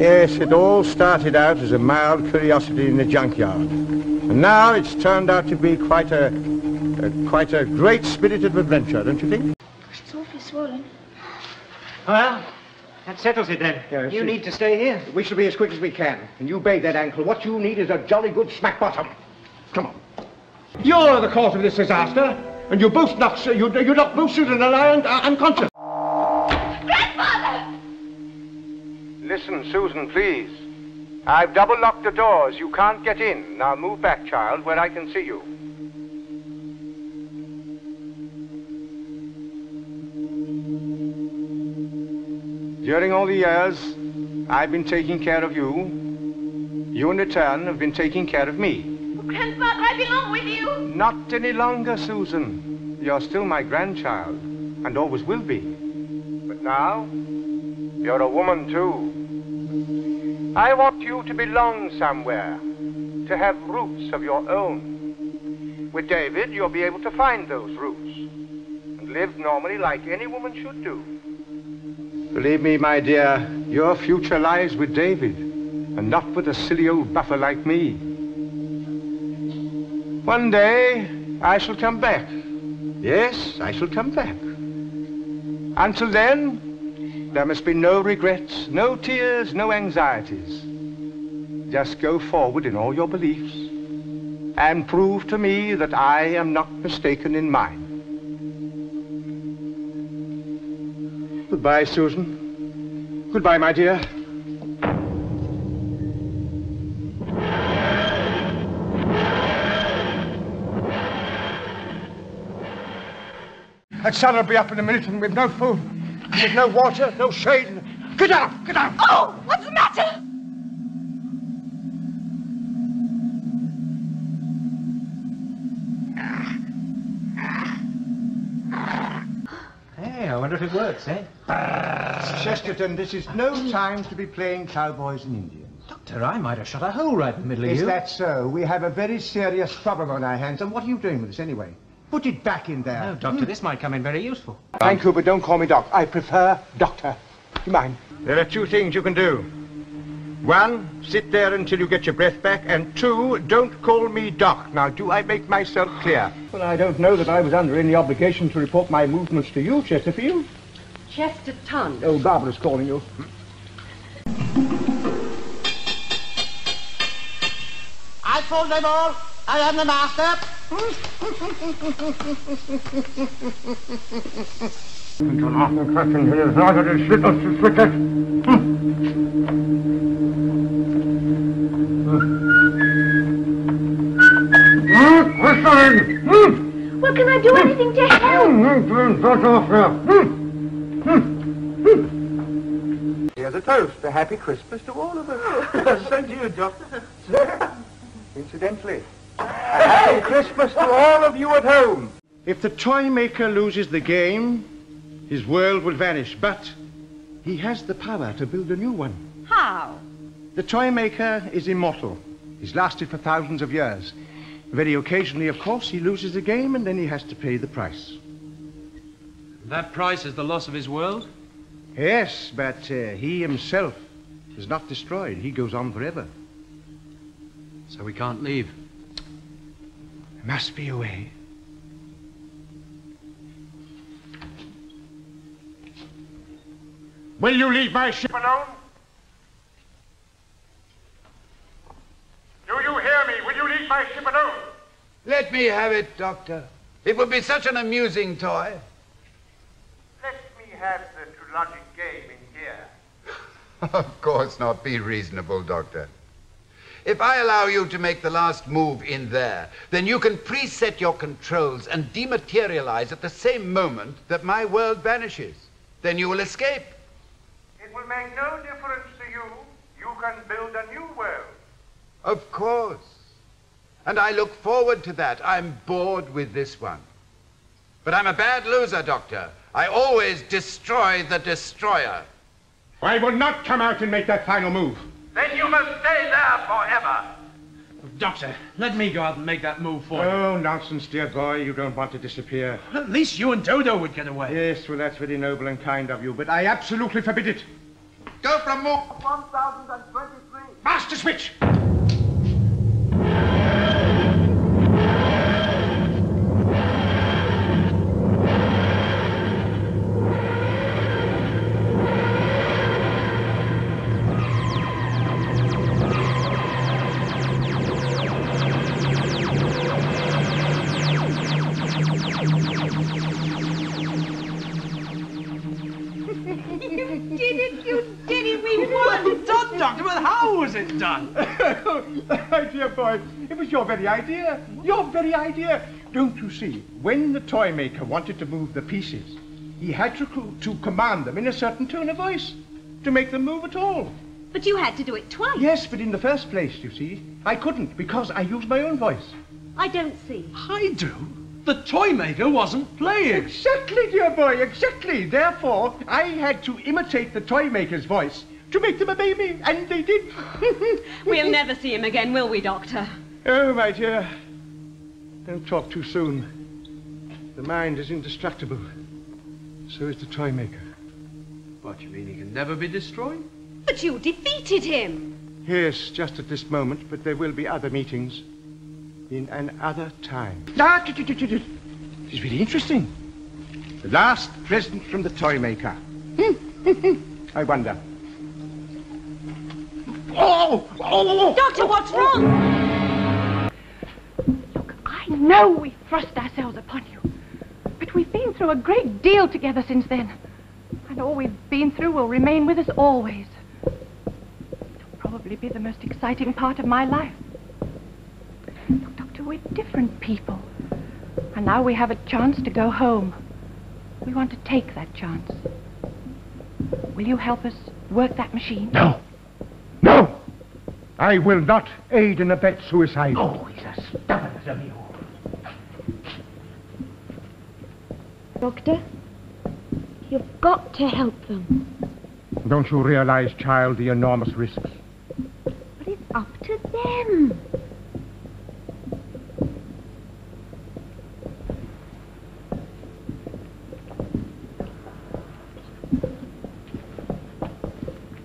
Yes, it all started out as a mild curiosity in the junkyard. And now it's turned out to be quite a great spirit of adventure, don't you think? It's awfully swollen. Well, that settles it then. Yes, you need to stay here. We shall be as quick as we can. And you bathe that ankle. What you need is a jolly good smack bottom. Come on. You're the cause of this disaster. And you both knocked both Susan and I unconscious. Grandfather! Listen, Susan, please. I've double-locked the doors. You can't get in. Now move back, child, where I can see you. During all the years, I've been taking care of you. You, in return, have been taking care of me. Oh, Grandfather, I belong with you. Not any longer, Susan. You're still my grandchild, and always will be. But now, you're a woman, too. I want you to belong somewhere, to have roots of your own. With David, you'll be able to find those roots and live normally like any woman should do. Believe me, my dear, your future lies with David, and not with a silly old buffer like me. One day, I shall come back. Yes, I shall come back. Until then, there must be no regrets, no tears, no anxieties. Just go forward in all your beliefs and prove to me that I am not mistaken in mine. Goodbye, Susan. Goodbye, my dear. That sun will be up in a minute, and we've no food, with no water, no shade. Get out! Get out! Oh, what's the matter? Hey, I wonder if it works, eh? Chesterton, this is no time to be playing cowboys and Indians. Doctor, I might have shot a hole right in the middle of you. Is that so? We have a very serious problem on our hands, and what are you doing with this anyway? Put it back in there. No, Doctor, this might come in very useful. Thank you, but don't call me Doc. I prefer Doctor. Do you mind? There are two things you can do. One, sit there until you get your breath back, and two, don't call me Doc. Now, do I make myself clear? Well, I don't know that I was under any obligation to report my movements to you, Chesterfield. Chesterton. Oh, Barbara's calling you. I told them all I am the master. Well, can I do anything to help? Here's a toast. A happy Christmas to all of us. Same to you, Doctor. Incidentally, a happy Christmas to all of you at home. If the toy maker loses the game, his world will vanish, but he has the power to build a new one. How? The toy maker is immortal. He's lasted for thousands of years. Very occasionally, of course, he loses the game, and then he has to pay the price. That price is the loss of his world? Yes, but he himself is not destroyed. He goes on forever. So we can't leave. There must be a way. Will you leave my ship alone? Do you hear me? Will you leave my ship alone? Let me have it, Doctor. It would be such an amusing toy. Let me have the logic game in here. Of course not. Be reasonable, Doctor. If I allow you to make the last move in there, then you can preset your controls and dematerialize at the same moment that my world vanishes. Then you will escape. It will make no difference to you. You can build a new world. Of course. And I look forward to that. I'm bored with this one. But I'm a bad loser, Doctor. I always destroy the destroyer. I will not come out and make that final move. Then you must stay there forever. Doctor, let me go out and make that move for you. Oh, nonsense, dear boy. You don't want to disappear. At least you and Dodo would get away. Yes, well, that's very noble and kind of you, but I absolutely forbid it. Go from move 1023. Master switch! Doctor, but how was it done? My dear boy, it was your very idea. Your very idea. Don't you see, when the toy maker wanted to move the pieces, he had to command them in a certain tone of voice to make them move at all. But you had to do it twice. Yes, but in the first place, you see, I couldn't because I used my own voice. I don't see. I do. The toy maker wasn't playing. Exactly, dear boy, exactly. Therefore, I had to imitate the toy maker's voice to make them obey me, and they did. We'll never see him again, will we, Doctor? Oh, my dear, don't talk too soon. The mind is indestructible. So is the toy maker. What, you mean he can never be destroyed? But you defeated him. Yes, just at this moment, but there will be other meetings in another time. Ah, it's really interesting. The last present from the toy maker. I wonder. Oh! Doctor, what's wrong? Look, I know we thrust ourselves upon you, but we've been through a great deal together since then. And all we've been through will remain with us always. It'll probably be the most exciting part of my life. Look, Doctor, we're different people. And now we have a chance to go home. We want to take that chance. Will you help us work that machine? No! No! I will not aid and abet suicide. Oh, he's as stubborn as a mule. Doctor, you've got to help them. Don't you realize, child, the enormous risks? But it's up to them.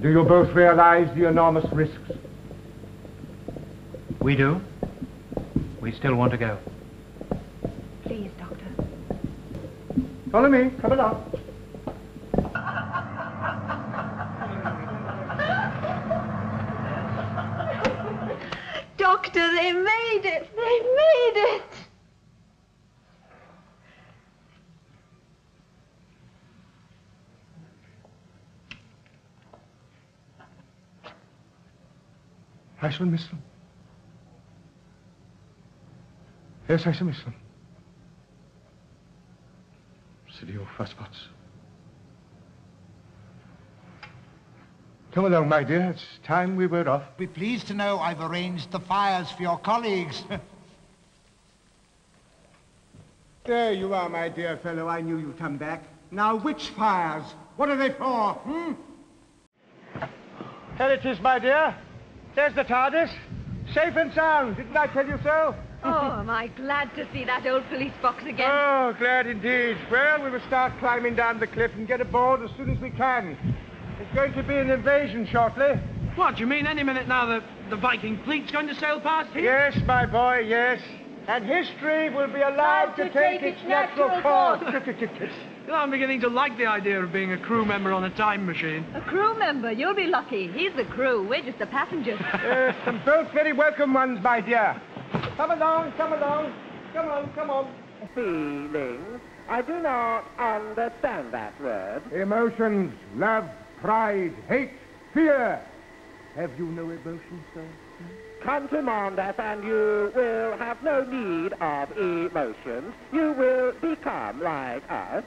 Do you both realize the enormous risks? We do. We still want to go. Please, Doctor. Follow me. Come along. Doctor, they made it. They made it. I shall miss them. Yes, I shall miss them. Silly old fusspots. Come along, my dear. It's time we were off. Be pleased to know I've arranged the fires for your colleagues. There you are, my dear fellow. I knew you'd come back. Now, which fires? What are they for, Here it is, my dear. There's the TARDIS. Safe and sound. Didn't I tell you so? Oh, am I glad to see that old police box again. Oh, glad indeed. Well, we will start climbing down the cliff and get aboard as soon as we can. It's going to be an invasion shortly. What, you mean any minute now the Viking fleet's going to sail past here? Yes, my boy, yes. And history will be allowed to take its natural course. You know, I'm beginning to like the idea of being a crew member on a time machine. A crew member? You'll be lucky. He's the crew. We're just the passengers. Yes, and both very welcome ones, my dear. Come along, come along. Come on, come on. Feelings? I do not understand that word. Emotions, love, pride, hate, fear. Have you no emotions, sir? Come to Mondas and you will have no need of emotions. You will become like us.